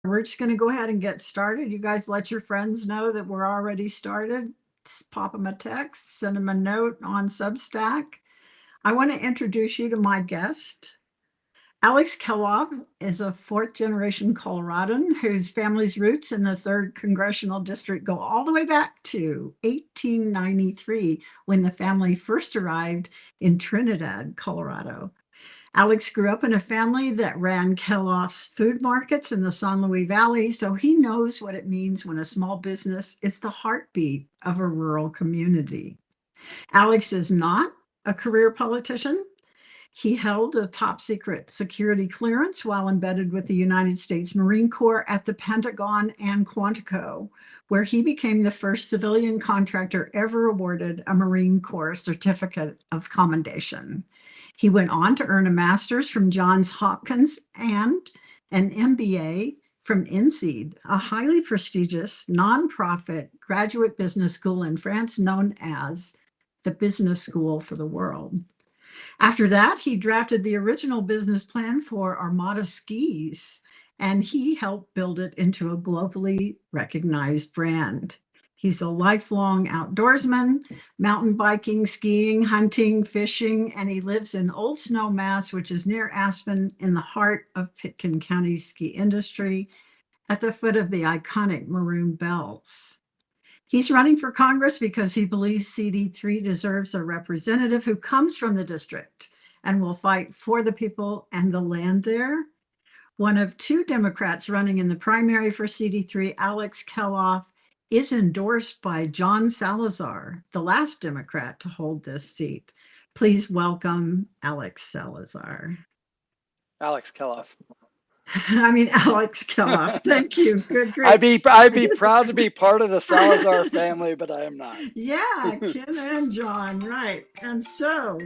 We're just going to go ahead and get started. You guys let your friends know that we're already started. Just pop them a text, send them a note on Substack. I want to introduce you to my guest. Alex Kelloff is a fourth generation Coloradan whose family's roots in the 3rd Congressional District go all the way back to 1893 when the family first arrived in Trinidad, Colorado. Alex grew up in a family that ran Kelloff's food markets in the San Luis Valley, so he knows what it means when a small business is the heartbeat of a rural community. Alex is not a career politician. He held a top secret security clearance while embedded with the United States Marine Corps at the Pentagon and Quantico, where he became the first civilian contractor ever awarded a Marine Corps Certificate of Commendation. He went on to earn a master's from Johns Hopkins and an MBA from INSEAD, a highly prestigious nonprofit graduate business school in France known as the Business School for the World. After that, he drafted the original business plan for Armada Skis, and he helped build it into a globally recognized brand. He's a lifelong outdoorsman, mountain biking, skiing, hunting, fishing, and he lives in Old Snow, Mass, which is near Aspen in the heart of Pitkin County ski industry at the foot of the iconic Maroon Bells. He's running for Congress because he believes CD3 deserves a representative who comes from the district and will fight for the people and the land there. One of 2 Democrats running in the primary for CD3, Alex Kelloff, is endorsed by John Salazar, the last Democrat to hold this seat. Please welcome Alex Salazar. Alex Kelloff. Alex Kelloff. Thank you. Good grief. I'd be proud to be part of the Salazar family, but I am not. Yeah, Ken and John, right. And so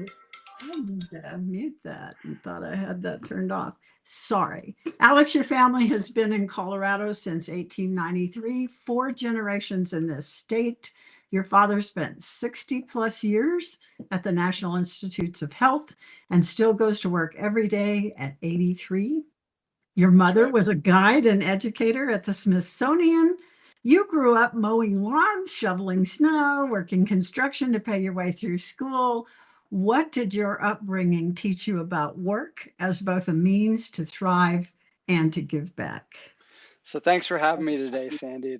I need to mute that and thought I had that turned off. Sorry. Alex, your family has been in Colorado since 1893, 4 generations in this state. Your father spent 60 plus years at the National Institutes of Health and still goes to work every day at 83. Your mother was a guide and educator at the Smithsonian. You grew up mowing lawns, shoveling snow, working construction to pay your way through school. What did your upbringing teach you about work as both a means to thrive and to give back? So thanks for having me today, Sandy.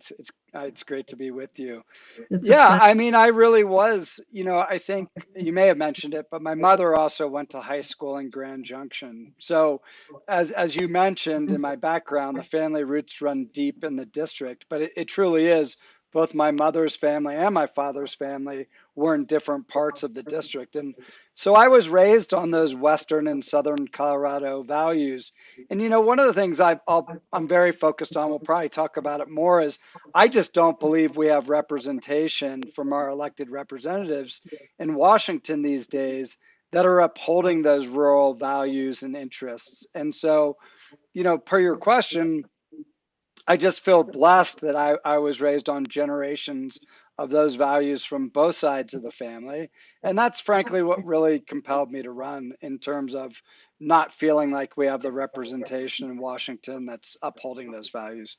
It's great to be with you. It's a Yeah, pleasure. I mean, I really was, I think you may have mentioned it, but my mother also went to high school in Grand Junction. So as you mentioned in my background, the family roots run deep in the district, but it truly is both my mother's family and my father's family were in different parts of the district. And so I was raised on those Western and Southern Colorado values. And, one of the things I'm very focused on, we'll probably talk about it more, is I just don't believe we have representation from our elected representatives in Washington these days that are upholding those rural values and interests. And so, per your question, I just feel blessed that I was raised on generations of those values from both sides of the family. And that's frankly what really compelled me to run in terms of not feeling like we have the representation in Washington that's upholding those values.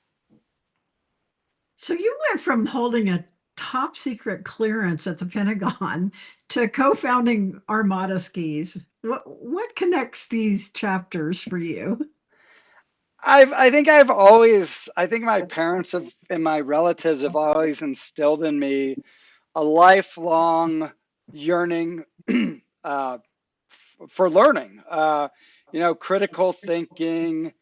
So you went from holding a top secret clearance at the Pentagon to co-founding Armada Skis. What connects these chapters for you? I think my parents and my relatives have always instilled in me a lifelong yearning for learning, critical thinking,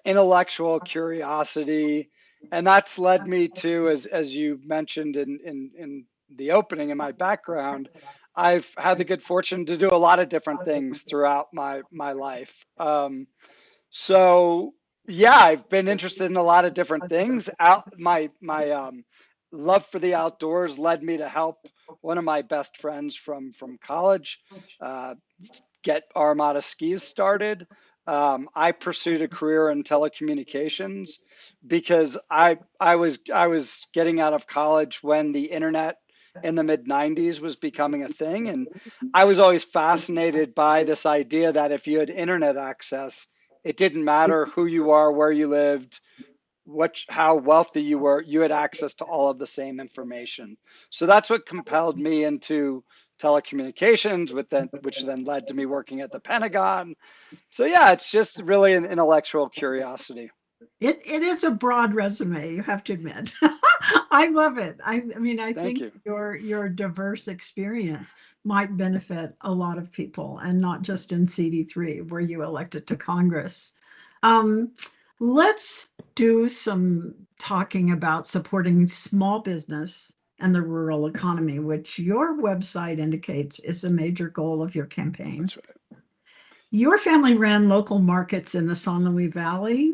intellectual curiosity. And that's led me to, as you mentioned in the opening in my background, I've had the good fortune to do a lot of different things throughout my life. So yeah, I've been interested in a lot of different things. My love for the outdoors led me to help one of my best friends from college uh, get Armada Skis started. I pursued a career in telecommunications because I was getting out of college when the internet in the mid 90s was becoming a thing, and I was always fascinated by this idea that if you had internet access, it didn't matter who you are, where you lived, how wealthy you were, you had access to all of the same information. So that's what compelled me into telecommunications, which then led to me working at the Pentagon. So yeah, it's just really an intellectual curiosity. It is a broad resume, you have to admit. I love it. I mean, I Thank think you. your diverse experience might benefit a lot of people, and not just in CD3 where you elected to Congress. Um, let's do some talking about supporting small business and the rural economy, which your website indicates is a major goal of your campaign. That's right. Your family ran local markets in the San Luis Valley.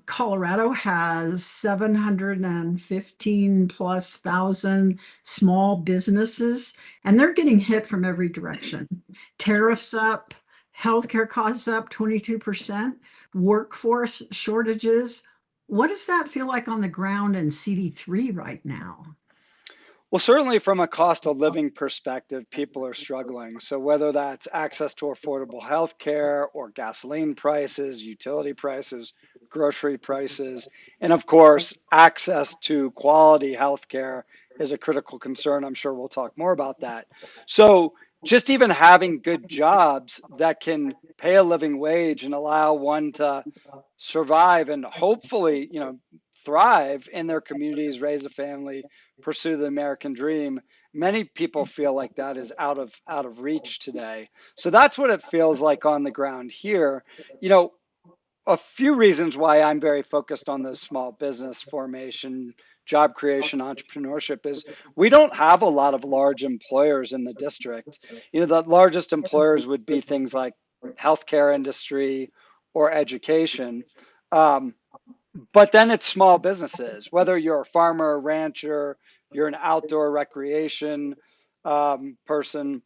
Colorado has 715 plus thousand small businesses, and they're getting hit from every direction. Tariffs up, healthcare costs up 22%, workforce shortages. What does that feel like on the ground in CD3 right now? Well, certainly from a cost of living perspective, people are struggling. So whether that's access to affordable health care or gasoline prices, utility prices, grocery prices, and of course, access to quality health care is a critical concern. I'm sure we'll talk more about that. So just even having good jobs that can pay a living wage and allow one to survive and hopefully, thrive in their communities, raise a family, pursue the American dream. Many people feel like that is out of reach today. So that's what it feels like on the ground here. You know, a few reasons why I'm very focused on the small business formation, job creation, entrepreneurship is we don't have a lot of large employers in the district. The largest employers would be things like healthcare industry or education. Um, but then it's small businesses, whether you're a farmer, rancher, you're an outdoor recreation person.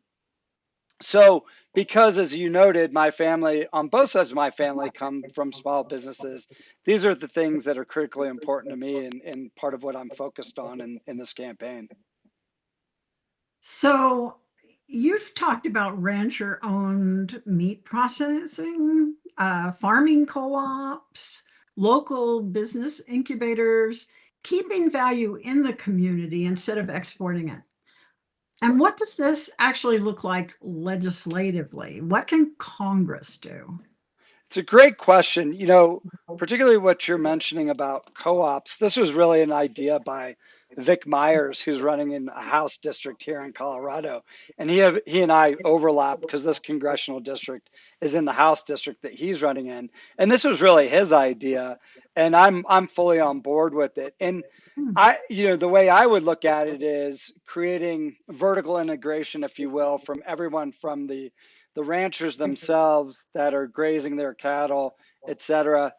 So, because as you noted, my family, on both sides of my family, come from small businesses, these are the things that are critically important to me and part of what I'm focused on in this campaign. So you've talked about rancher-owned meat processing, farming co-ops, local business incubators, keeping value in the community instead of exporting it. And Right. what does this actually look like legislatively? What can Congress do? It's a great question. Particularly what you're mentioning about co-ops. This was really an idea by Vic Myers, who's running in a House district here in Colorado, and he and I overlap because this congressional district is in the House district that he's running in, and this was really his idea, and I'm fully on board with it. And Hmm. the way I would look at it is creating vertical integration, if you will, from everyone from the ranchers themselves that are grazing their cattle, et cetera,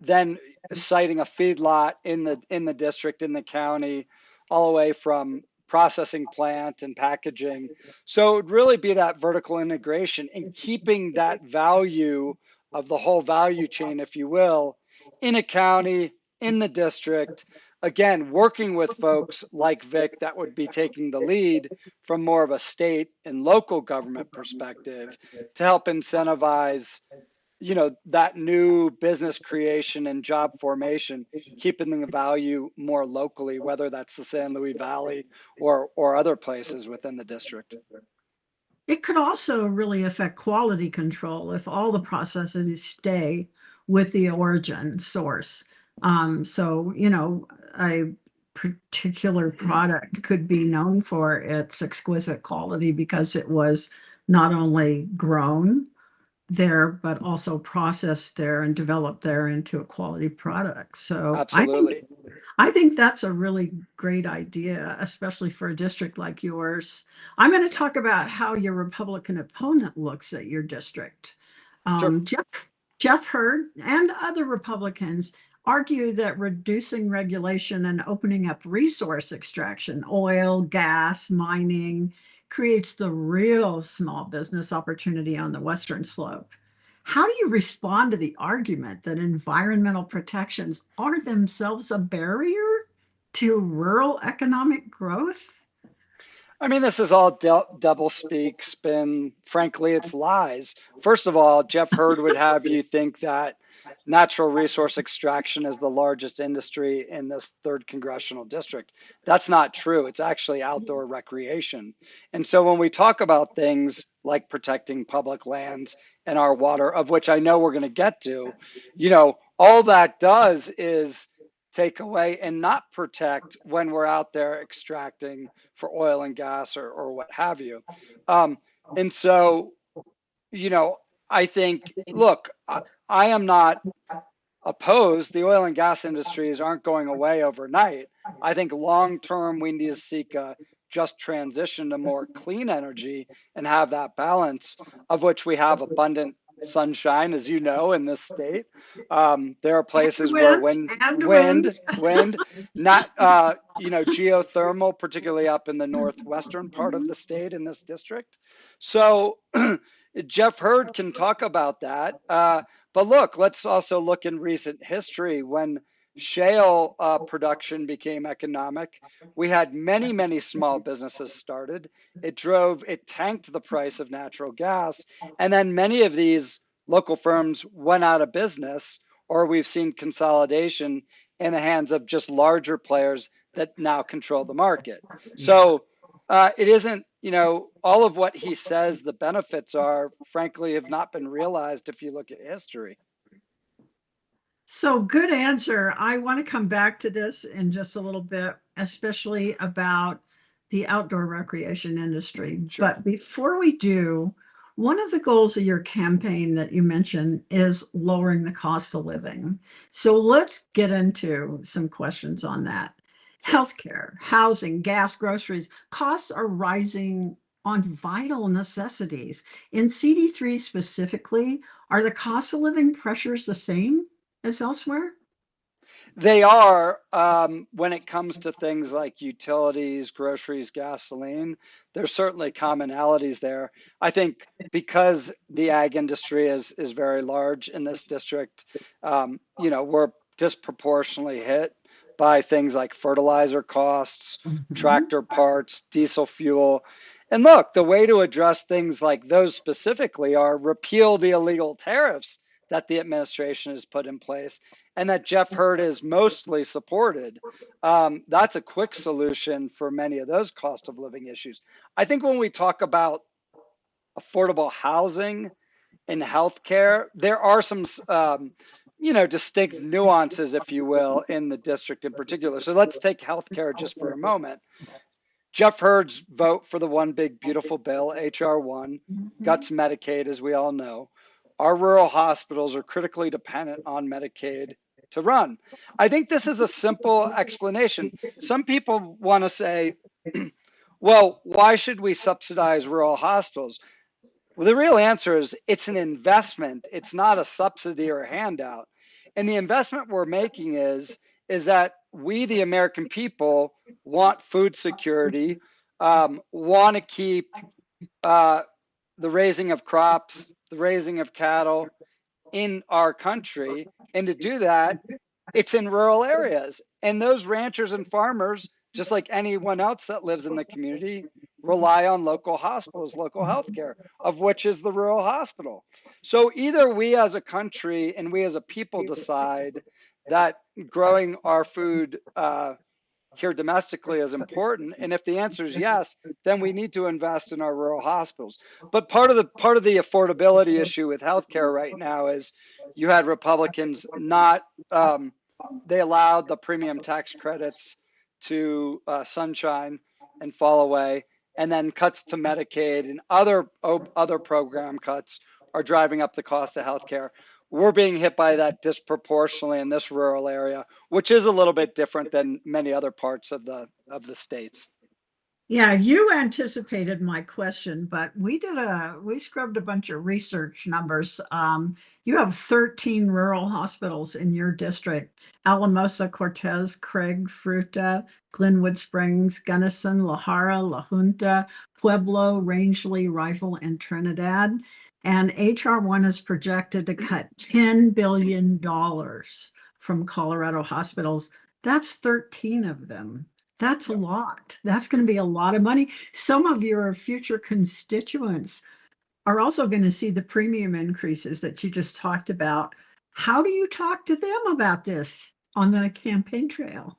then citing a feedlot in the district, in the county, all the way from processing plant and packaging. So it would really be that vertical integration and keeping that value of the whole value chain, if you will, in a county, in the district. Again, working with folks like Vic that would be taking the lead from more of a state and local government perspective to help incentivize that new business creation and job formation, keeping the value more locally, whether that's the San Luis Valley or other places within the district. It could also really affect quality control if all the processes stay with the origin source. So, a particular product could be known for its exquisite quality because it was not only grown there, but also processed there and developed there into a quality product. So Absolutely. I think that's a really great idea, especially for a district like yours. I'm going to talk about how your Republican opponent looks at your district. Sure. Jeff Hurd and other Republicans argue that reducing regulation and opening up resource extraction, oil, gas, mining, creates the real small business opportunity on the Western slope. How do you respond to the argument that environmental protections are themselves a barrier to rural economic growth? I mean, this is all double speak, spin. Frankly, it's lies. First of all, Jeff Hurd would have you think that natural resource extraction is the largest industry in this third congressional district. That's not true. It's actually outdoor recreation. And so when we talk about things like protecting public lands and our water, of which I know we're going to get to, all that does is take away and not protect when we're out there extracting for oil and gas or what have you. And so, you know, I think, look, I am not opposed. The oil and gas industries aren't going away overnight. I think long term, we need to seek a just transition to more clean energy and have that balance, of which we have abundant sunshine, as you know, in this state. There are places where wind, not, geothermal, particularly up in the northwestern part of the state in this district. So Jeff Hurd can talk about that. But look, let's also look in recent history when shale production became economic. We had many, many small businesses started. It tanked the price of natural gas. And then many of these local firms went out of business, or we've seen consolidation in the hands of just larger players that now control the market. So it isn't, all of what he says the benefits are, frankly, have not been realized if you look at history. So good answer. I want to come back to this in just a little bit, especially about the outdoor recreation industry. Sure. But before we do, one of the goals of your campaign that you mentioned is lowering the cost of living. So let's get into some questions on that. Healthcare, housing, gas, groceries, costs are rising on vital necessities. In CD3 specifically, are the cost of living pressures the same as elsewhere? They are, when it comes to things like utilities, groceries, gasoline, there's certainly commonalities there. I think because the ag industry is very large in this district, we're disproportionately hit by things like fertilizer costs, tractor parts, diesel fuel. And look, the way to address things like those specifically are repeal the illegal tariffs that the administration has put in place and that Jeff Hurd is mostly supported. That's a quick solution for many of those cost of living issues. I think when we talk about affordable housing and healthcare, there are some, distinct nuances, if you will, in the district in particular. So let's take healthcare just for a moment. Jeff Hurd's vote for the One Big Beautiful Bill, HR 1, guts Medicaid, as we all know. Our rural hospitals are critically dependent on Medicaid to run. I think this is a simple explanation. Some people want to say, well, why should we subsidize rural hospitals? Well, the real answer is it's an investment. It's not a subsidy or a handout. And the investment we're making is that we, the American people, want food security, want to keep the raising of crops, the raising of cattle in our country. And to do that, it's in rural areas. And those ranchers and farmers, just like anyone else that lives in the community, rely on local hospitals, local healthcare, of which is the rural hospital. So either we as a country and we as a people decide that growing our food here domestically is important, and if the answer is yes, then we need to invest in our rural hospitals. But part of the affordability issue with healthcare right now is you had Republicans not they allowed the premium tax credits to sunshine and fall away, and then cuts to Medicaid and other program cuts are driving up the cost of healthcare. We're being hit by that disproportionately in this rural area, which is a little bit different than many other parts of the states. Yeah, you anticipated my question, but we scrubbed a bunch of research numbers. You have 13 rural hospitals in your district: Alamosa, Cortez, Craig, Fruta, Glenwood Springs, Gunnison, La Jara, La Junta, Pueblo, Rangeley, Rifle, and Trinidad. And HR 1 is projected to cut $10 billion from Colorado hospitals. That's 13 of them. That's a lot. That's going to be a lot of money. Some of your future constituents are also going to see the premium increases that you just talked about How do you talk to them about this on the campaign trail?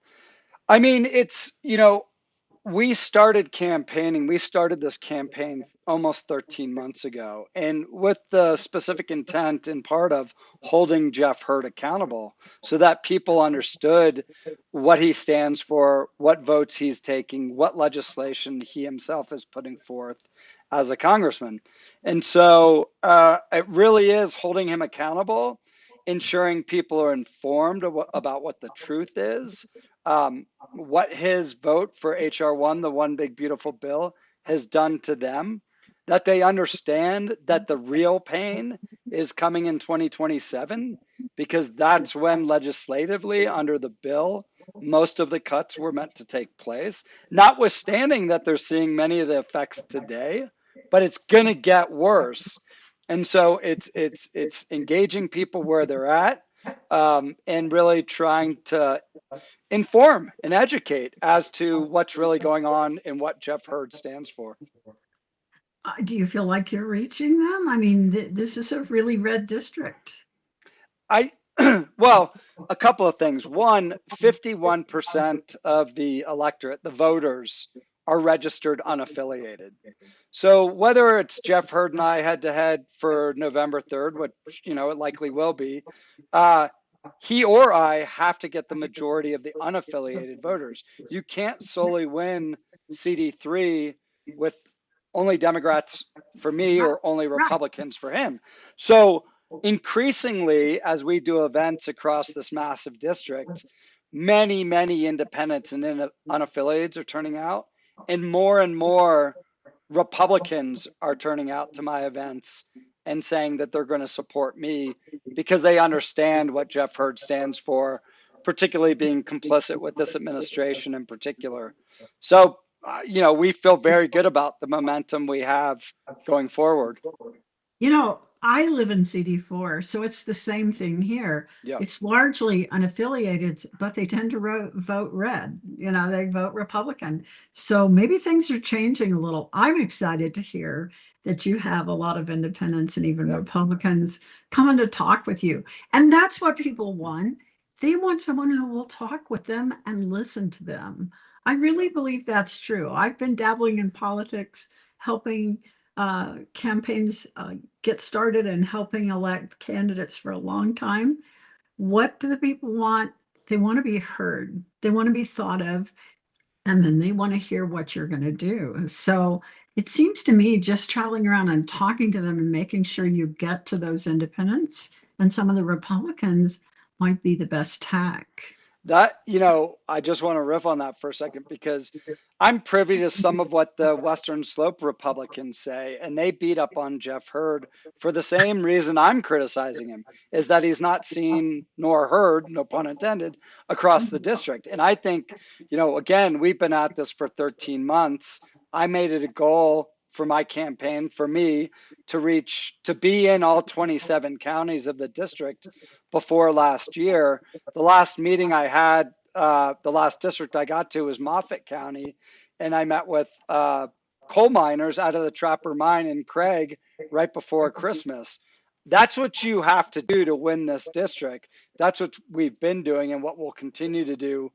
I mean, we started campaigning. We started this campaign almost 13 months ago, and with the specific intent and part of holding Jeff Hurd accountable so that people understood what he stands for, what votes he's taking, what legislation he himself is putting forth as a congressman. And so it really is holding him accountable, ensuring people are informed about what the truth is. What his vote for HR1, the one big beautiful bill, has done to them, that they understand that the real pain is coming in 2027, because that's when legislatively under the bill, most of the cuts were meant to take place, notwithstanding that they're seeing many of the effects today, but it's going to get worse. And so it's engaging people where they're at, and really trying to inform and educate as to what's really going on and what Jeff Hurd stands for. Do you feel like you're reaching them? I mean, this is a really red district. I well, a couple of things. One, 51% of the electorate, the voters, are registered unaffiliated. So whether it's Jeff Hurd and I head to head for November 3rd, which it likely will be, uh, he or I have to get the majority of the unaffiliated voters. You can't solely win CD3 with only Democrats for me Right. or only Right. Republicans for him. So increasingly, as we do events across this massive district, many independents and unaffiliates are turning out, and more Republicans are turning out to my events and saying that they're going to support me because they understand what Jeff Hurd stands for, particularly being complicit with this administration in particular. So, we feel very good about the momentum we have going forward. I live in CD4, so it's the same thing here. Yeah. It's largely unaffiliated, but they tend to vote red. They vote Republican. So maybe things are changing a little. I'm excited to hear that you have a lot of independents and even Yep. Republicans coming to talk with you. And that's what people want. They want someone who will talk with them and listen to them. I really believe that's true. I've been dabbling in politics, helping campaigns get started and helping elect candidates for a long time. What do the people want? They want to be heard, they want to be thought of, and then they want to hear what you're going to do. So it seems to me just traveling around and talking to them and making sure you get to those independents and some of the Republicans might be the best tack. I just want to riff on that for a second because I'm privy to some of what the Western Slope Republicans say, and they beat up on Jeff Hurd for the same reason I'm criticizing him, is that he's not seen nor heard, no pun intended, across the district. And I think, again, we've been at this for 13 months. I made it a goal for my campaign, for me, to be in all 27 counties of the district before last year. The last meeting I had, the last district I got to was Moffett County, and I met with coal miners out of the Trapper Mine in Craig right before Christmas. That's what you have to do to win this district. That's what we've been doing and what we'll continue to do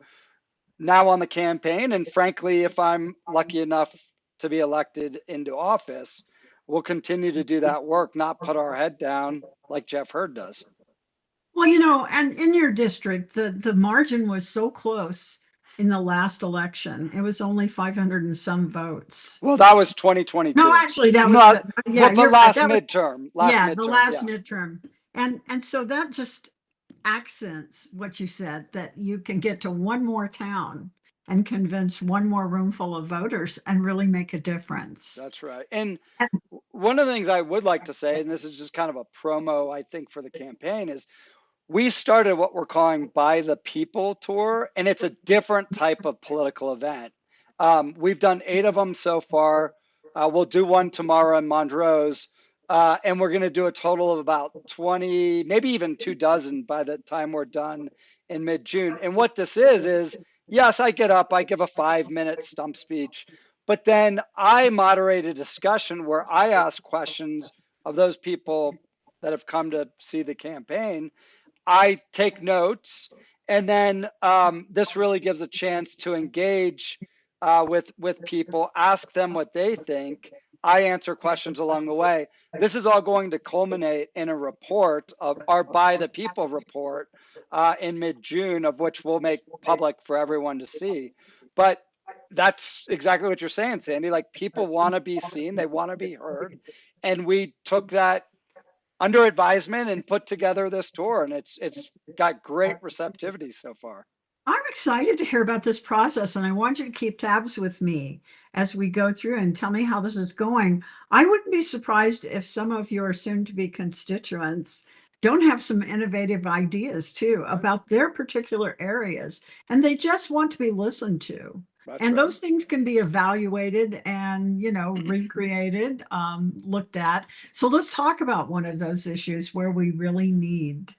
now on the campaign. And frankly, if I'm lucky enough to be elected into office, we'll continue to do that work, not put our head down like Jeff Hurd does. Well, and in your district, the margin was so close in the last election. It was only 500 and some votes. Well, that was No, 2022. actually, that was Not, yeah, but you're right. last That was midterm, yeah, the last yeah. midterm. And so that just accents what you said, that you can get to one more town and convince one more room full of voters and really make a difference. That's right. And And one of the things I would like to say, and this is just kind of a promo, I think, for the campaign, is we started what we're calling By the People Tour, and it's a different type of political event. We've done 8 of them so far. We'll do one tomorrow in Montrose, and we're going to do a total of about 20, maybe even 24 by the time we're done in mid-June. And what this is yes, I get up, I give a 5-minute stump speech, but then I moderate a discussion where I ask questions of those people that have come to see the campaign, I take notes, and then this really gives a chance to engage with people, ask them what they think. I answer questions along the way. This is all going to culminate in a report of our By the People report in mid-June, of which we'll make public for everyone to see. But that's exactly what you're saying, Sandy. Like, people want to be seen, they want to be heard, and we took that under advisement and put together this tour, and it's got great receptivity so far. I'm excited to hear about this process, and I want you to keep tabs with me as we go through and tell me how this is going. I wouldn't be surprised if some of your soon-to-be constituents don't have some innovative ideas too about their particular areas, and they just want to be listened to. That's And right. those things can be evaluated and, recreated, looked at. So let's talk about one of those issues where we really need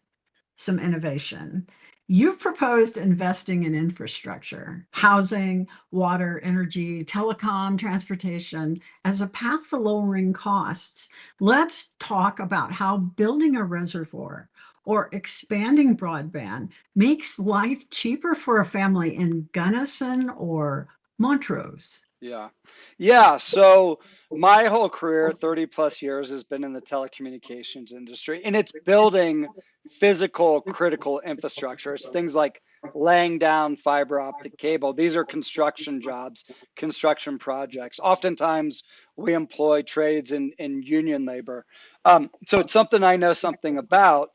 some innovation. You've proposed investing in infrastructure, housing, water, energy, telecom, transportation as a path to lowering costs. Let's talk about how building a reservoir or expanding broadband makes life cheaper for a family in Gunnison or Montrose. Yeah. Yeah. So my whole career, 30 plus years, has been in the telecommunications industry, and it's building physical critical infrastructure. It's things like laying down fiber optic cable. These are construction jobs, construction projects. Oftentimes we employ trades in union labor. So it's something I know something about.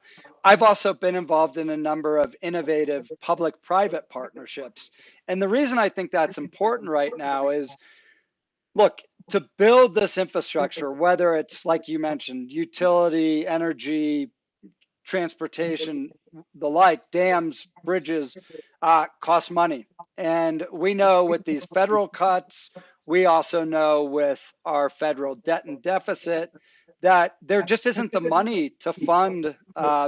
I've also been involved in a number of innovative public private partnerships. And the reason I think that's important right now is, look, to build this infrastructure, whether it's like you mentioned, utility, energy, transportation, the like, dams, bridges, cost money. And we know with these federal cuts, we also know with our federal debt and deficit that there just isn't the money to fund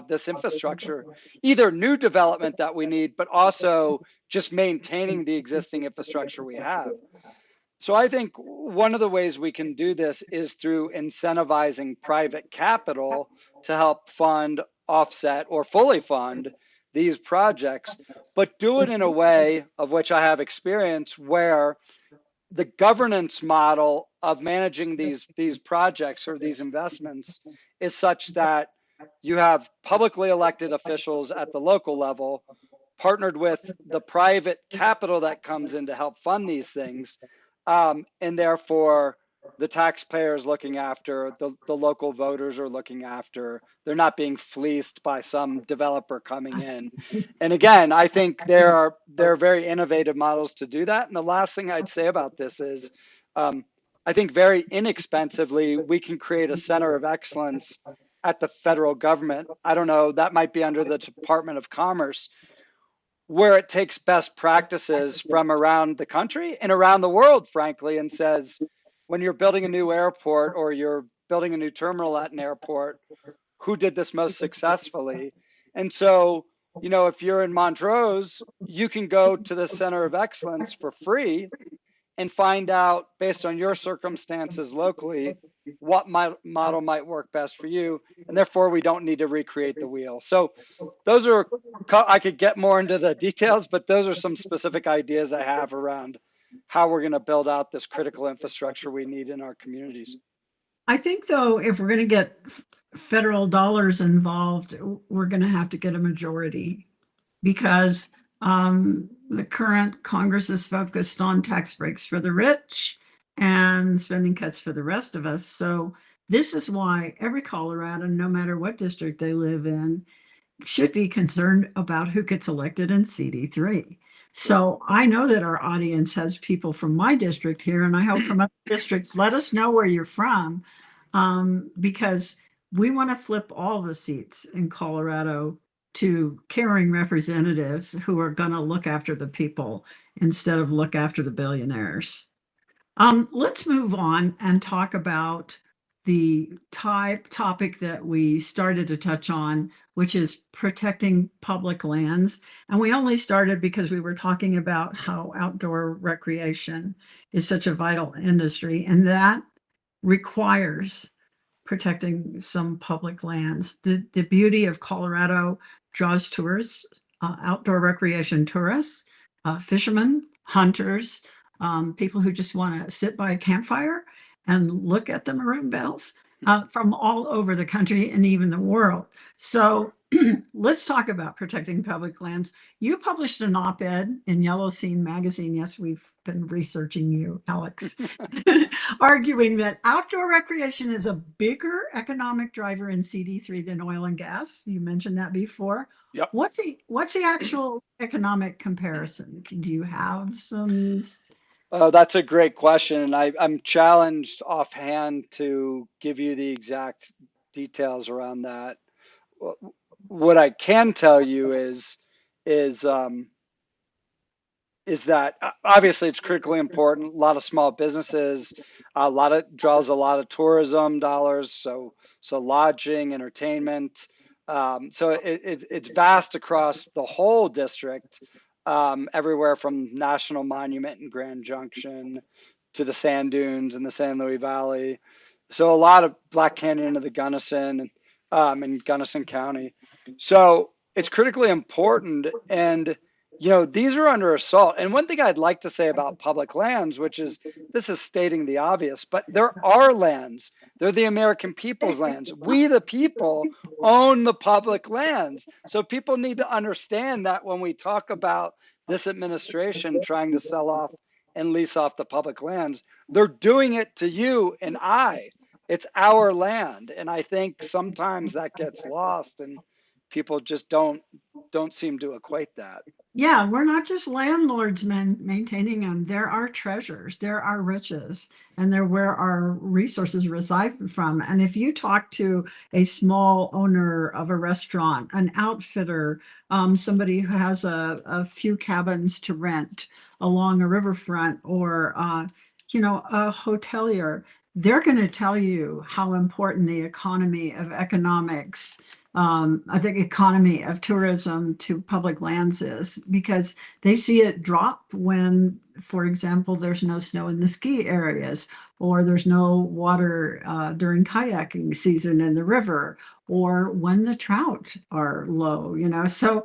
this infrastructure, either new development that we need, but also just maintaining the existing infrastructure we have. So I think one of the ways we can do this is through incentivizing private capital to help fund, offset, or fully fund these projects, but do it in a way of which I have experience where the governance model of managing these projects or these investments is such that you have publicly elected officials at the local level partnered with the private capital that comes in to help fund these things, and therefore the taxpayers looking after, the local voters are looking after, they're not being fleeced by some developer coming in. And again, I think there are very innovative models to do that. And the last thing I'd say about this is, I think very inexpensively we can create a center of excellence at the federal government. I don't know, that might be under the Department of Commerce, where it takes best practices from around the country and around the world, frankly, and says, when you're building a new airport or you're building a new terminal at an airport, who did this most successfully? And so, if you're in Montrose, you can go to the Center of Excellence for free and find out, based on your circumstances locally, what model might work best for you. And therefore, we don't need to recreate the wheel. So those are, I could get more into the details, but those are some specific ideas I have around how we're going to build out this critical infrastructure we need in our communities. I think, though, if we're going to get federal dollars involved, we're going to have to get a majority because the current Congress is focused on tax breaks for the rich and spending cuts for the rest of us. So this is why every Coloradan, no matter what district they live in, should be concerned about who gets elected in CD3. So I know that our audience has people from my district here, and I hope from other districts. Let us know where you're from, because we want to flip all the seats in Colorado to caring representatives who are going to look after the people instead of look after the billionaires. Let's move on and talk about the topic that we started to touch on, which is protecting public lands. And we only started because we were talking about how outdoor recreation is such a vital industry, and that requires protecting some public lands. The beauty of Colorado draws tourists, outdoor recreation tourists, fishermen, hunters, people who just want to sit by a campfire and look at the maroon bells from all over the country and even the world. So let's talk about protecting public lands. You published an op-ed in Yellow Scene magazine. Yes, we've been researching you, Alex, arguing that outdoor recreation is a bigger economic driver in CD3 than oil and gas. You mentioned that before. Yep. What's the actual economic comparison? Do you have some? Oh, that's a great question. And I'm challenged offhand to give you the exact details around that. What I can tell you is um, is that obviously it's critically important. A lot of small businesses, draws a lot of tourism dollars, so lodging, entertainment. So it's vast across the whole district, everywhere from National Monument in Grand Junction to the sand dunes in the San Luis Valley. So a lot of Black Canyon of the Gunnison, in Gunnison County. So it's critically important, and these are under assault. And one thing I'd like to say about public lands, which is this is stating the obvious, but there are lands. They're the American people's lands. We, the people, own the public lands. So people need to understand that when we talk about this administration trying to sell off and lease off the public lands, they're doing it to you and I. It's our land. And I think sometimes that gets lost and people just don't seem to equate that. Yeah, we're not just landlords maintaining them. They're our treasures, they're our riches, and they're where our resources reside from. And if you talk to a small owner of a restaurant, an outfitter, somebody who has a few cabins to rent along a riverfront, or a hotelier, they're going to tell you how important the economy of economics, I think economy of tourism to public lands is, because they see it drop when, for example, there's no snow in the ski areas, or there's no water during kayaking season in the river, or when the trout are low, So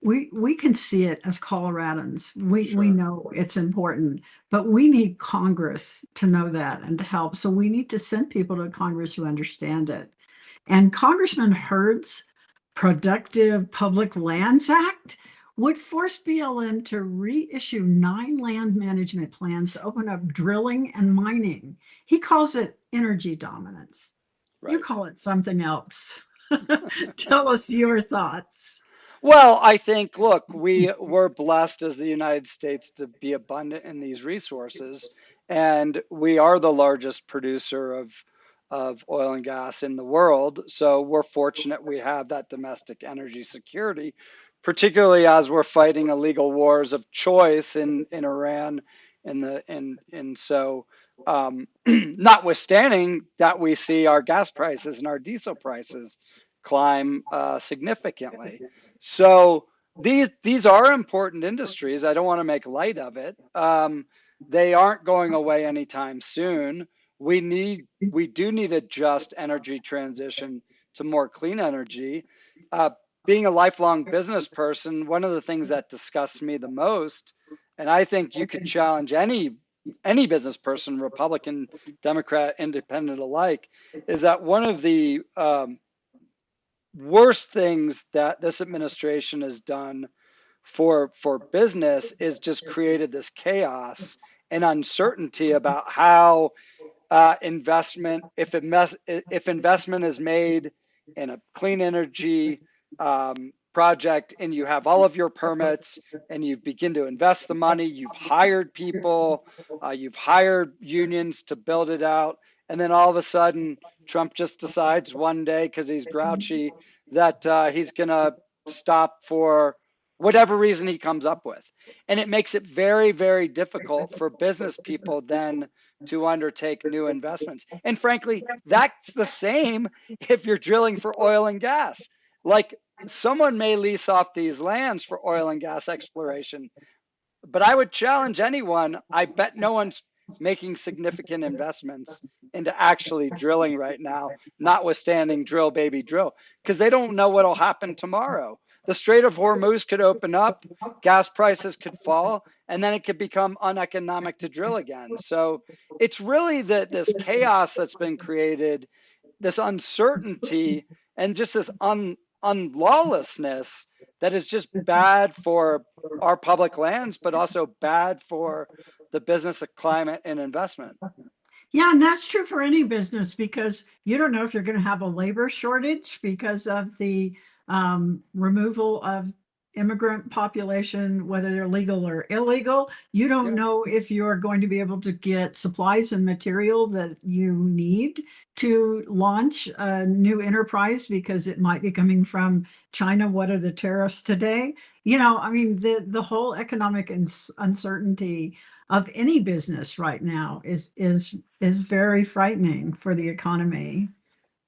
we can see it as Coloradans. We Sure. know it's important, but we need Congress to know that and to help. So we need to send people to Congress who understand it. And Congressman Hurd's Productive Public Lands Act would force BLM to reissue 9 land management plans to open up drilling and mining. He calls it energy dominance. You Right. call it something else. Tell us your thoughts. Well, I think, look, we're blessed as the United States to be abundant in these resources, and we are the largest producer of oil and gas in the world. So we're fortunate we have that domestic energy security, particularly as we're fighting illegal wars of choice in Iran, and so notwithstanding that, we see our gas prices and our diesel prices climb significantly. So these are important industries. I don't want to make light of it. They aren't going away anytime soon. We do need a just energy transition to more clean energy. Uh, Being a lifelong business person, one of the things that disgusts me the most, and I think you could challenge any business person, Republican, Democrat, Independent alike, is that one of the worst things that this administration has done for business is just created this chaos and uncertainty about how investment, if investment is made in a clean energy project, and you have all of your permits and you begin to invest the money, you've hired people, you've hired unions to build it out, and then all of a sudden Trump just decides one day, because he's grouchy, that he's going to stop for whatever reason he comes up with. And it makes it very, very difficult for business people then to undertake new investments. And frankly, that's the same if you're drilling for oil and gas. Like, someone may lease off these lands for oil and gas exploration, but I would challenge anyone. I bet no one's making significant investments into actually drilling right now, notwithstanding drill, baby, drill, because they don't know what'll happen tomorrow. the Strait of Hormuz could open up, gas prices could fall, and then it could become uneconomic to drill again. So it's really this chaos that's been created, this uncertainty, and just this unlawlessness that is just bad for our public lands, but also bad for the business of climate and investment. Yeah, and that's true for any business because you don't know if you're going to have a labor shortage because of the removal of immigrant population, whether they're legal or illegal. You don't Yeah. know if you're going to be able to get supplies and material that you need to launch a new enterprise because it might be coming from China. What are the tariffs today? I mean, the whole economic uncertainty of any business right now is very frightening for the economy.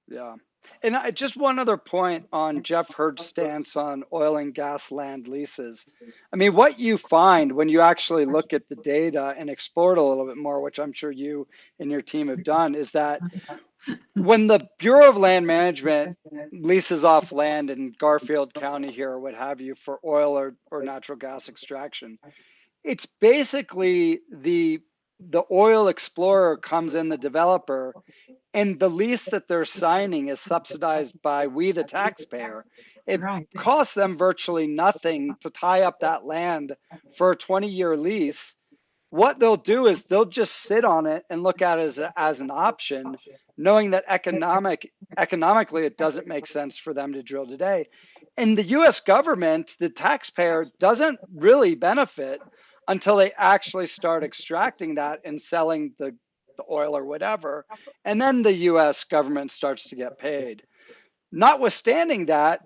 Yeah. And just one other point on Jeff Hurd's stance on oil and gas land leases. I mean, what you find when you actually look at the data and explore it a little bit more, which I'm sure you and your team have done, is that when the Bureau of Land Management leases off land in Garfield County here or what have you for oil or natural gas extraction, it's basically the oil explorer comes in, the developer, and the lease that they're signing is subsidized by we, the taxpayer. It Right. costs them virtually nothing to tie up that land for a 20-year lease. What they'll do is they'll just sit on it and look at it as an option, knowing that economically it doesn't make sense for them to drill today. And the US government, the taxpayer, doesn't really benefit until they actually start extracting that and selling the oil or whatever. And then the US government starts to get paid. Notwithstanding that,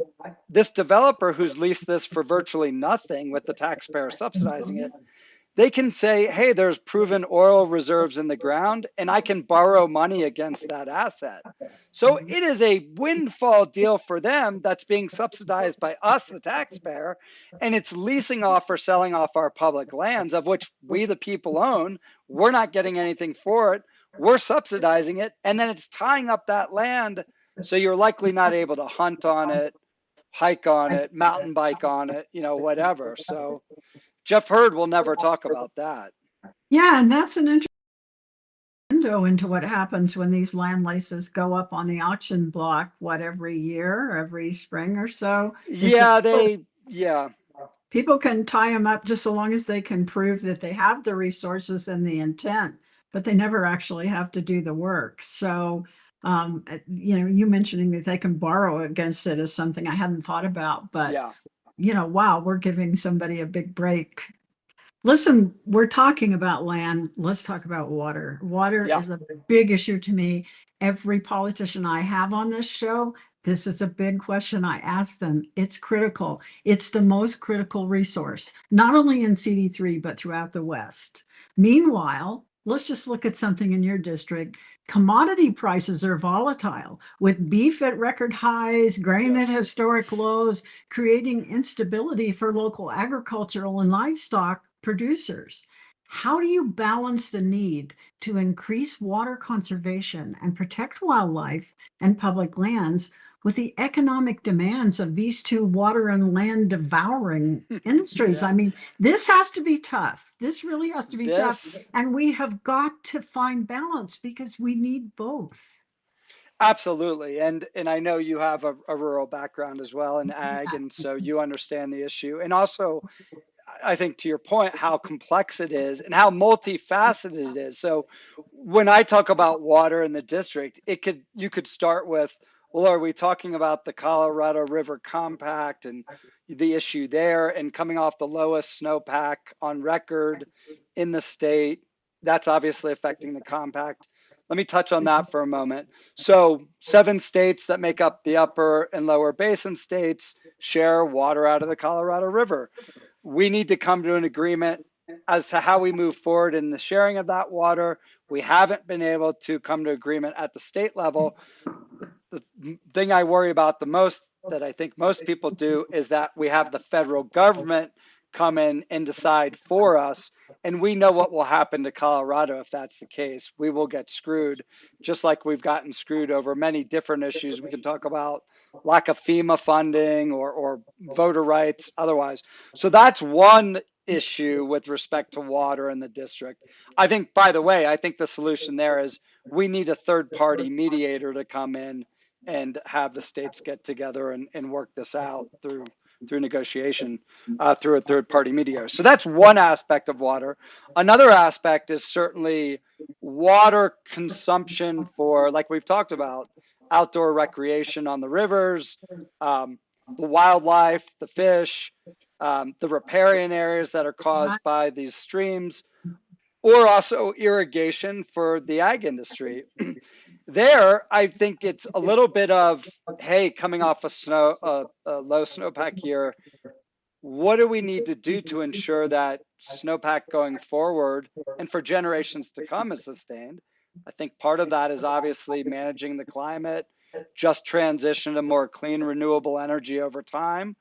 this developer who's leased this for virtually nothing with the taxpayer subsidizing it, they can say, hey, there's proven oil reserves in the ground, and I can borrow money against that asset. So it is a windfall deal for them that's being subsidized by us, the taxpayer, and it's leasing off or selling off our public lands, of which we, the people, own. We're not getting anything for it. We're subsidizing it, and then it's tying up that land. So you're likely not able to hunt on it, hike on it, mountain bike on it, whatever. So Jeff Hurd will never talk about that. Yeah, and that's an interesting window into what happens when these land leases go up on the auction block, what, every year, every spring or so, is that Yeah, people can tie them up just so long as they can prove that they have the resources and the intent, but they never actually have to do the work. So, you mentioning that they can borrow against it is something I hadn't thought about, but yeah, wow, we're giving somebody a big break. Listen, we're talking about land. Let's talk about water. Water yeah, is a big issue to me. Every politician I have on this show, this is a big question I ask them. It's critical. It's the most critical resource, not only in CD3, but throughout the West. Meanwhile, let's just look at something in your district. Commodity prices are volatile, with beef at record highs, grain at yes. historic lows, creating instability for local agricultural and livestock producers. How do you balance the need to increase water conservation and protect wildlife and public lands with the economic demands of these two water and land devouring industries? Yeah. I mean, this has to be tough. This really has to be tough. This And we have got to find balance because we need both. Absolutely. And I know you have a rural background as well in ag, and so you understand the issue. And also, I think to your point, how complex it is and how multifaceted it is. So when I talk about water in the district, you could start with, well, are we talking about the Colorado River Compact and the issue there and coming off the lowest snowpack on record in the state? That's obviously affecting the compact. Let me touch on that for a moment. So 7 states that make up the upper and lower basin states share water out of the Colorado River. We need to come to an agreement as to how we move forward in the sharing of that water. We haven't been able to come to agreement at the state level. The thing I worry about the most, that I think most people do, is that we have the federal government come in and decide for us. And we know what will happen to Colorado if that's the case. We will get screwed, just like we've gotten screwed over many different issues. We can talk about lack of FEMA funding or voter rights otherwise. So that's one issue with respect to water in the district. I think, by the way, I think the solution there is we need a third party mediator to come in and have the states get together and work this out through negotiation through a third party mediator. So that's one aspect of water. Another aspect is certainly water consumption for, like we've talked about, outdoor recreation on the rivers, the wildlife, the fish, the riparian areas that are caused by these streams, or also irrigation for the ag industry. There, I think it's a little bit of, hey, coming off a low snowpack year, what do we need to do to ensure that snowpack going forward and for generations to come is sustained? I think part of that is obviously managing the climate, just transition to more clean, renewable energy over time.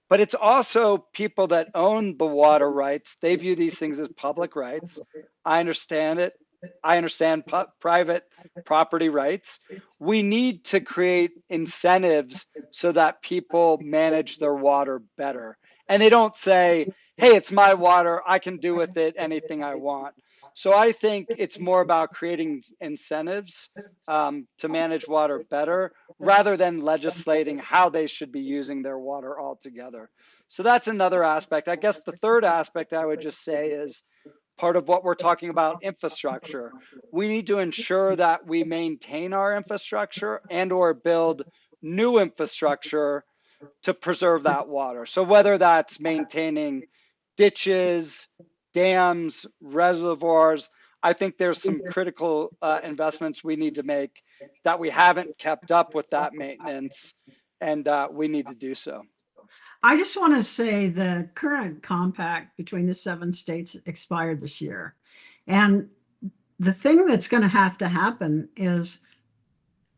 But it's also people that own the water rights. They view these things as public rights. I understand it. I understand private property rights. We need to create incentives so that people manage their water better. And they don't say, hey, it's my water. I can do with it anything I want. So I think it's more about creating incentives to manage water better rather than legislating how they should be using their water altogether. So that's another aspect. I guess the third aspect I would just say is part of what we're talking about infrastructure. We need to ensure that we maintain our infrastructure and or build new infrastructure to preserve that water. So whether that's maintaining ditches, dams, reservoirs, I think there's some critical investments we need to make that we haven't kept up with that maintenance, and we need to do so. I just want to say the current compact between the 7 states expired this year. And the thing that's going to happen is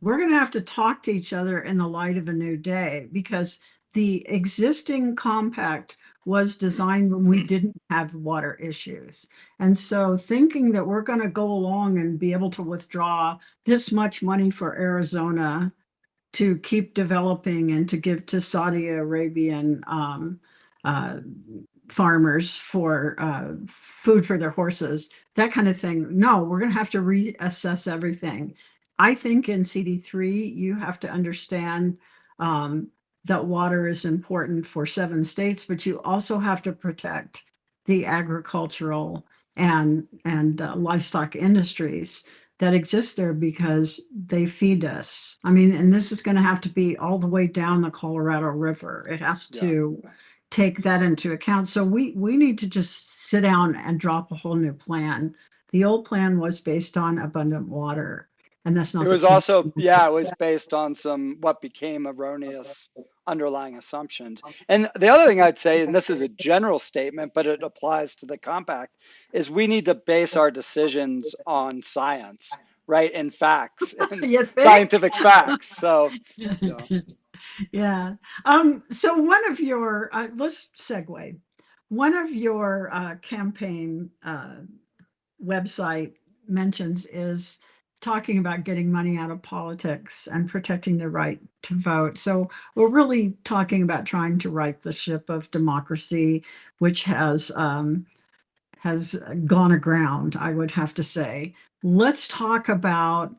we're going to have to talk to each other in the light of a new day, because the existing compact was designed when we didn't have water issues. And so thinking that we're going to go along and be able to withdraw this much money for Arizona to keep developing and to give to Saudi Arabian uh, farmers for food for their horses, that kind of thing. No, we're going to have to reassess everything. I think in CD3, you have to understand that water is important for 7 states, but you also have to protect the agricultural and livestock industries that exist there because they feed us. I mean, and this is going to have to be all the way down the Colorado River. It has to take that into account. So we need to just sit down and drop a whole new plan. The old plan was based on abundant water, and that's not It the was case. also, yeah, it was based on some what became erroneous underlying assumptions. And the other thing I'd say, and this is a general statement, but it applies to the compact, is we need to base our decisions on science, right? And facts and You think? scientific facts. So, yeah. Yeah. So one of your, let's segue. One of your campaign website mentions is talking about getting money out of politics and protecting the right to vote. So we're really talking about trying to right the ship of democracy, which has gone aground, I would have to say. Let's talk about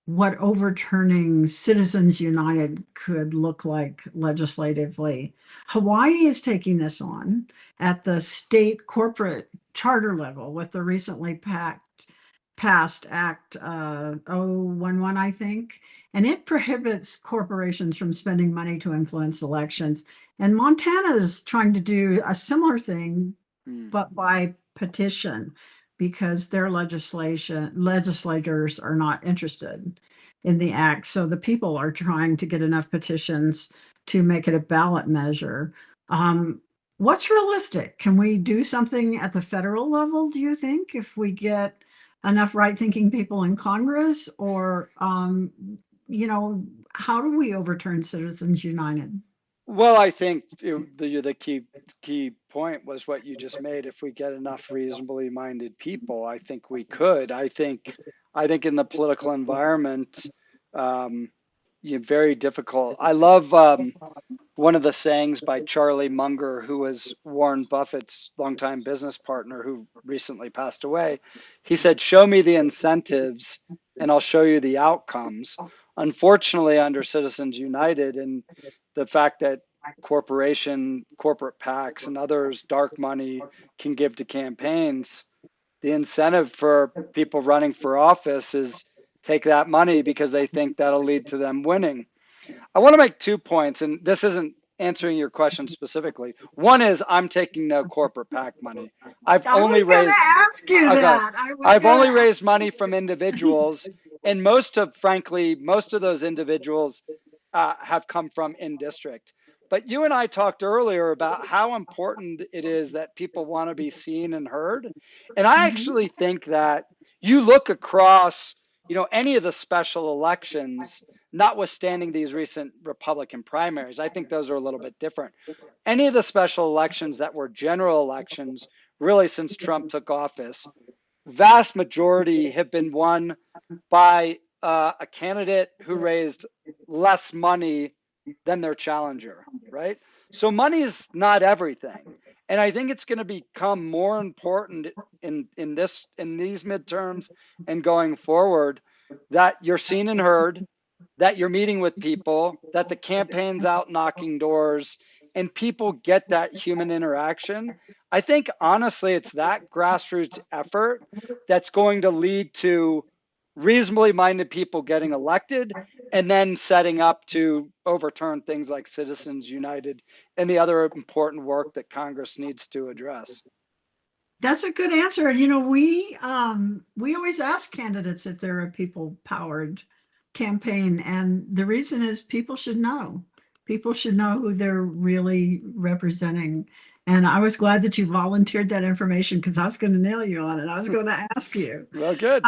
what overturning Citizens United could look like legislatively. Hawaii is taking this on at the state corporate charter level with the recently passed Act 011, I think, and it prohibits corporations from spending money to influence elections. And Montana is trying to do a similar thing, but by petition, because their legislators are not interested in the act. So the people are trying to get enough petitions to make it a ballot measure. What's realistic? Can we do something at the federal level, do you think, if we get enough right-thinking people in Congress? Or, how do we overturn Citizens United? Well, I think the key point was what you just made. If we get enough reasonably minded people, I think we could. I think in the political environment, very difficult. I love one of the sayings by Charlie Munger, who was Warren Buffett's longtime business partner who recently passed away. He said, "Show me the incentives and I'll show you the outcomes." Unfortunately, under Citizens United and the fact that corporate PACs and others, dark money, can give to campaigns, the incentive for people running for office is take that money because they think that'll lead to them winning. I want to make 2 points, and this isn't answering your question specifically. One is I'm taking no corporate PAC money. I've I only was going raised to ask you okay. that. I was I've going only to raised money from individuals, and frankly, most of those individuals have come from in district. But you and I talked earlier about how important it is that people want to be seen and heard. And I actually think that you look across, any of the special elections, notwithstanding these recent Republican primaries, I think those are a little bit different. Any of the special elections that were general elections, really since Trump took office, vast majority have been won by a candidate who raised less money than their challenger, right? So money is not everything. And I think it's going to become more important in these midterms and going forward that you're seen and heard, that you're meeting with people, that the campaign's out knocking doors, and people get that human interaction. I think honestly, it's that grassroots effort that's going to lead to reasonably minded people getting elected and then setting up to overturn things like Citizens United and the other important work that Congress needs to address. That's a good answer. We always ask candidates if they're a people powered campaign, and the reason is people should know. People should know who they're really representing. And I was glad that you volunteered that information because I was going to nail you on it. I was going to ask you. Well, good.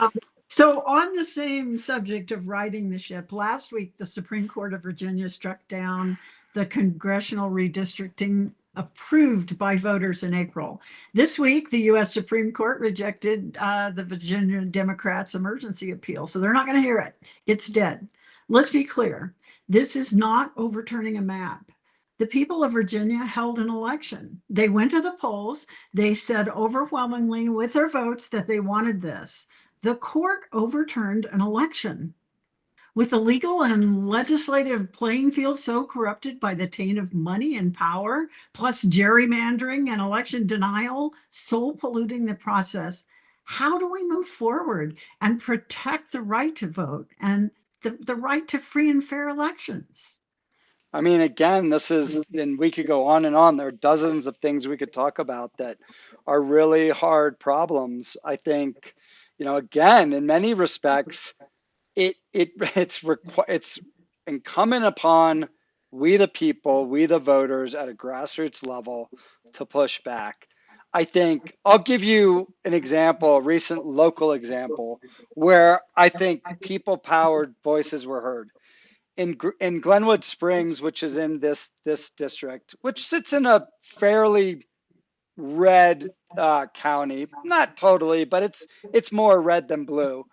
So, on the same subject of righting the ship, last week the Supreme Court of Virginia struck down the congressional redistricting approved by voters in April. This week, the U.S. Supreme Court rejected the Virginia Democrats' emergency appeal. So, they're not going to hear it. It's dead. Let's be clear, this is not overturning a map. The people of Virginia held an election. They went to the polls. They said overwhelmingly with their votes that they wanted this. The court overturned an election. With the legal and legislative playing field so corrupted by the taint of money and power, plus gerrymandering and election denial, soul polluting the process, how do we move forward and protect the right to vote and the right to free and fair elections? I mean, again, and we could go on and on. There are dozens of things we could talk about that are really hard problems. I think, again, in many respects, it's incumbent upon we the people, we the voters at a grassroots level to push back. I think I'll give you an example, a recent local example, where I think people powered voices were heard in Glenwood Springs, which is in this district, which sits in a fairly red county, not totally, but it's more red than blue.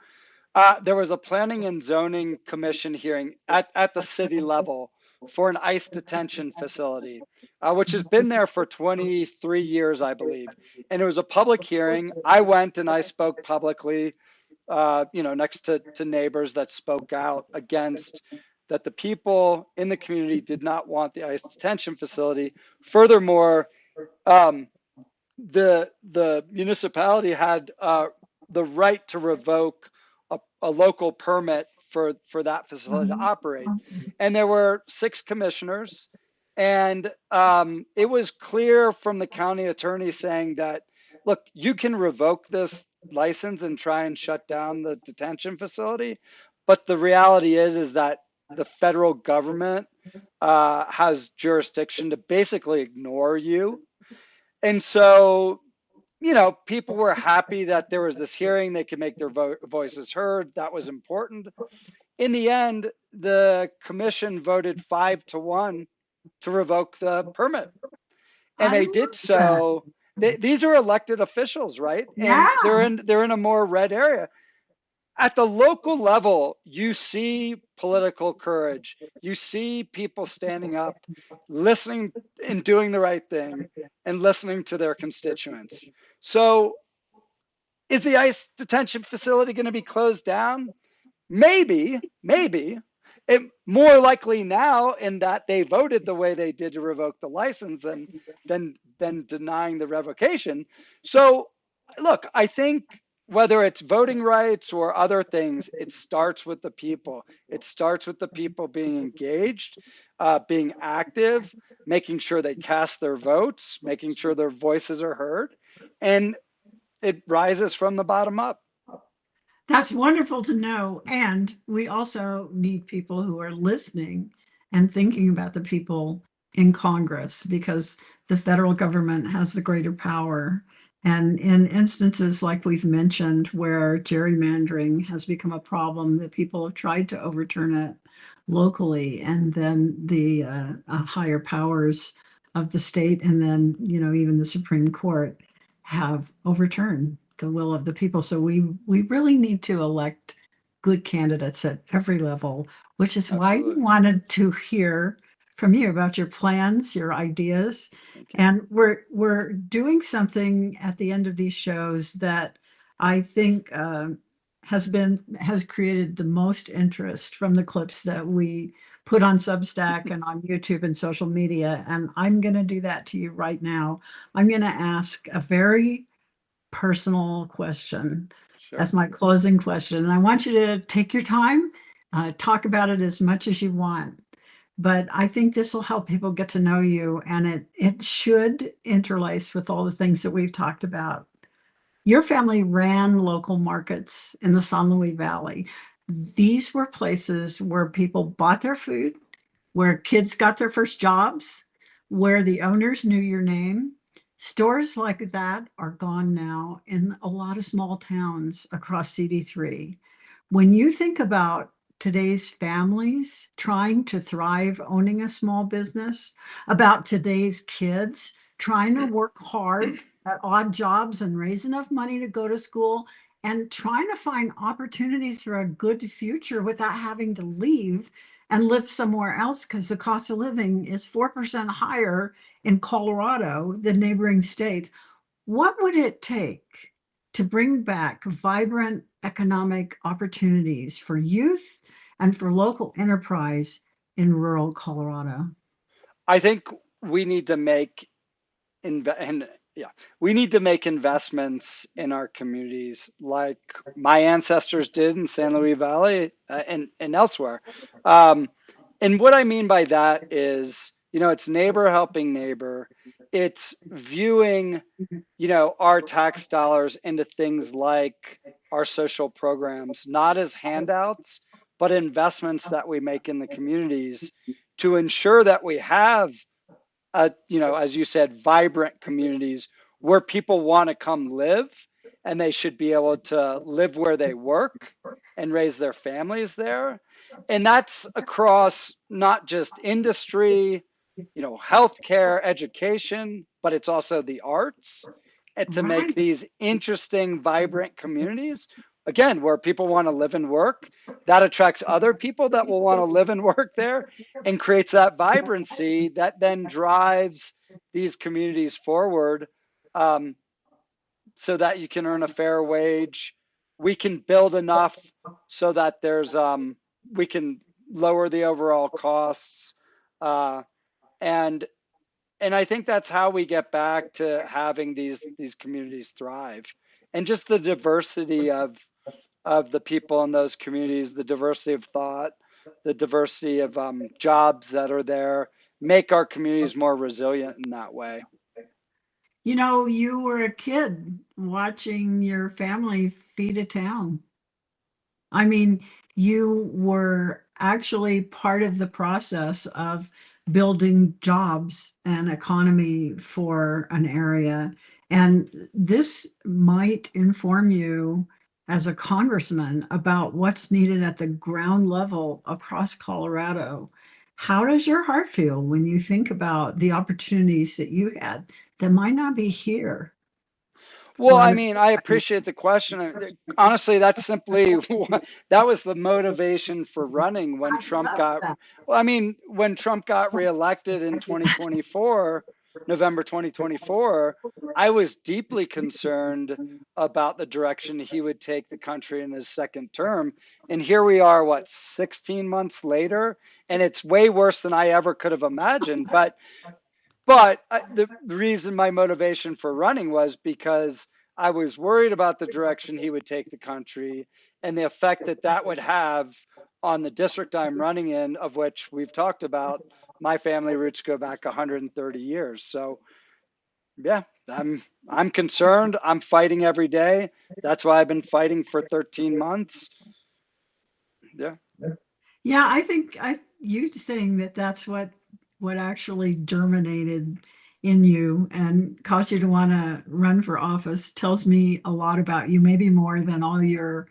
There was a planning and zoning commission hearing at the city level for an ICE detention facility, which has been there for 23 years, I believe. And it was a public hearing. I went and I spoke publicly, next to neighbors that spoke out against that the people in the community did not want the ICE detention facility. Furthermore, the municipality had the right to revoke a local permit for that facility to operate. And there were 6 commissioners, and it was clear from the county attorney saying that, look, you can revoke this license and try and shut down the detention facility, but the reality is that the federal government has jurisdiction to basically ignore you. And so, people were happy that there was this hearing. They could make their voices heard. That was important. In the end, the commission voted 5-1 to revoke the permit. And I they love did that. so. These are elected officials, right? And Yeah. they're in a more red area. At the local level, you see political courage. You see people standing up, listening and doing the right thing, and listening to their constituents. So, is the ICE detention facility going to be closed down? Maybe, maybe. It more likely now in that they voted the way they did to revoke the license than denying the revocation. So, look, I think whether it's voting rights or other things, it starts with the people. It starts with the people being engaged, being active, making sure they cast their votes, making sure their voices are heard, and it rises from the bottom up. That's wonderful to know. And we also need people who are listening and thinking about the people in Congress because the federal government has the greater power. And in instances like we've mentioned, where gerrymandering has become a problem, that people have tried to overturn it locally, and then the higher powers of the state, and then, even the Supreme Court have overturned the will of the people. So we really need to elect good candidates at every level, which is why we Absolutely. wanted to hear from you about your plans, your ideas. Thank you. And we're doing something at the end of these shows that I think has created the most interest from the clips that we put on Substack and on YouTube and social media. And I'm going to do that to you right now. I'm going to ask a very personal question Sure. as my closing question. And I want you to take your time, talk about it as much as you want. But I think this will help people get to know you, and it should interlace with all the things that we've talked about. Your family ran local markets in the San Luis Valley. These were places where people bought their food, where kids got their first jobs, where the owners knew your name. Stores like that are gone now in a lot of small towns across CD3. When you think about today's families trying to thrive owning a small business, about today's kids trying to work hard at odd jobs and raise enough money to go to school, and trying to find opportunities for a good future without having to leave and live somewhere else because the cost of living is 4% higher in Colorado than neighboring states. What would it take to bring back vibrant economic opportunities for youth and for local enterprise in rural Colorado? I think we need to make and yeah, we need to make investments in our communities like my ancestors did in San Luis Valley and elsewhere. Um, and what I mean by that is, it's neighbor helping neighbor. It's viewing, our tax dollars into things like our social programs, not as handouts, but investments that we make in the communities to ensure that we have as you said, vibrant communities where people want to come live, and they should be able to live where they work and raise their families there. And that's across not just industry, healthcare, education, but it's also the arts, and to make Right. these interesting, vibrant communities, again, where people want to live and work. That attracts other people that will want to live and work there, and creates that vibrancy that then drives these communities forward, um, so that you can earn a fair wage. We can build enough so that we can lower the overall costs, uh, and and I think that's how we get back to having these communities thrive, and just the diversity of the people in those communities, the diversity of thought, the diversity of jobs that are there, make our communities more resilient in that way. You were a kid watching your family feed a town. I mean, you were actually part of the process of building jobs and economy for an area. And this might inform you as a congressman about what's needed at the ground level across Colorado. How does your heart feel when you think about the opportunities that you had that might not be here? Well, I mean, I appreciate the question. Honestly, that's simply that was the motivation for running when I Trump love got, that. well, I mean, when Trump got reelected in 2024, November 2024, I was deeply concerned about the direction he would take the country in his second term. And here we are, what, 16 months later, and it's way worse than I ever could have imagined. But the reason my motivation for running was because I was worried about the direction he would take the country and the effect that that would have on the district I'm running in, of which we've talked about. My family roots go back 130 years. So yeah, I'm concerned. I'm fighting every day. That's why I've been fighting for 13 months. Yeah, Yeah, I think you saying that that's what actually germinated in you and caused you to want to run for office tells me a lot about you, maybe more than all your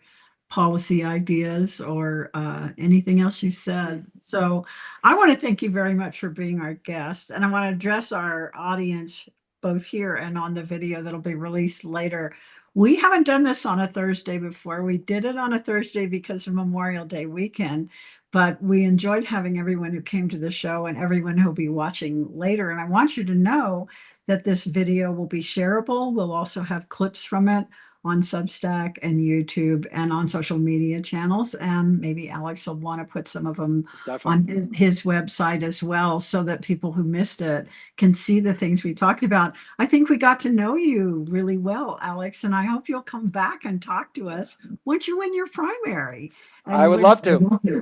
policy ideas or anything else you said. So I want to thank you very much for being our guest, and I want to address our audience both here and on the video that'll be released later. We haven't done this on a Thursday before. We did it on a Thursday because of Memorial Day weekend, but we enjoyed having everyone who came to the show and everyone who'll be watching later. And I want you to know that this video will be shareable. We'll also have clips from it on Substack and YouTube and on social media channels. And maybe Alex will want to put some of them on definitely. his website as well, so that people who missed it can see the things we talked about. I think we got to know you really well, Alex, and I hope you'll come back and talk to us once you win your primary. I And would love to.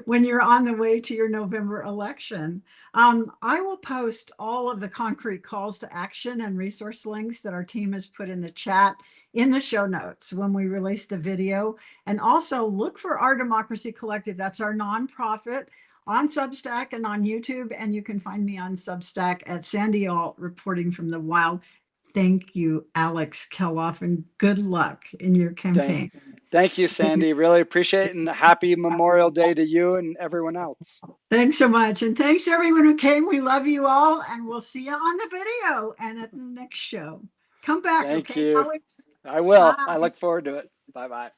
when you're on the way to your November election, I will post all of the concrete calls to action and resource links that our team has put in the chat in the show notes when we release the video. And also look for Our Democracy Collective. That's our nonprofit on Substack and on YouTube. And you can find me on Substack at Sandi Ault, reporting from the wild. Thank you, Alex Kelloff, and good luck in your Thank, campaign. thank you, Sandy. Really appreciate it, and happy Memorial Day to you and everyone else. Thanks so much. And thanks everyone who came. We love you all. And we'll see you on the video and at the next show. Come back, Thank okay, you. Alex? I will. I Bye. look forward to it. Bye bye.